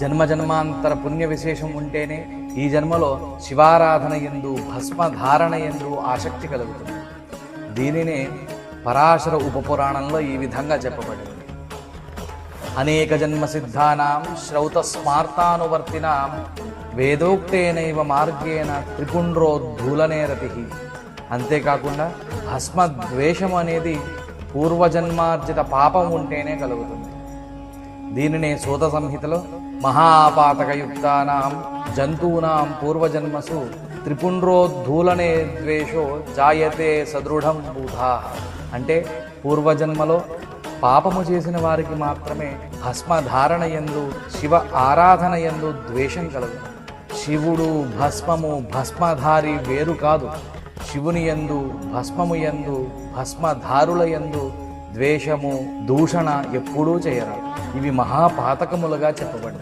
జన్మజన్మాంతర పుణ్య విశేషం ఉంటేనే ఈ జన్మలో శివారాధన యందు భస్మధారణ యందు ఆసక్తి కలుగుతుంది. దీనినే పరాశర ఉపపురాణంలో ఈ విధంగా చెప్పబడింది. అనేక జన్మ సిద్ధానాం శ్రౌత స్మార్తానువర్తినాం వేదోక్తేనైవ మార్గేణ త్రిపుండ్రోద్ధూలనే రతి. అంతేకాకుండా భస్మద్వేషం అనేది పూర్వజన్మార్జిత పాపం ఉంటేనే కలుగుతుంది. దీనినే సూత సంహితలో మహాపాతకయుక్తానాం జంతూనాం పూర్వజన్మసు త్రిపుండ్రోద్ధూలనే ద్వేషో జాయతే సదృఢం బూధా. అంటే పూర్వజన్మలో పాపము చేసిన వారికి మాత్రమే భస్మధారణ యందు శివ ఆరాధన యందు ద్వేషం కలుగుతుంది. శివుడు భస్మము భస్మధారి వేరు కాదు. శివుని యందు భస్మము యందు భస్మధారుల యందు ద్వేషము దూషణ ఎప్పుడూ చేయరాదు. ఇవి మహాపాతకములుగా చెప్పబడ్డాయి.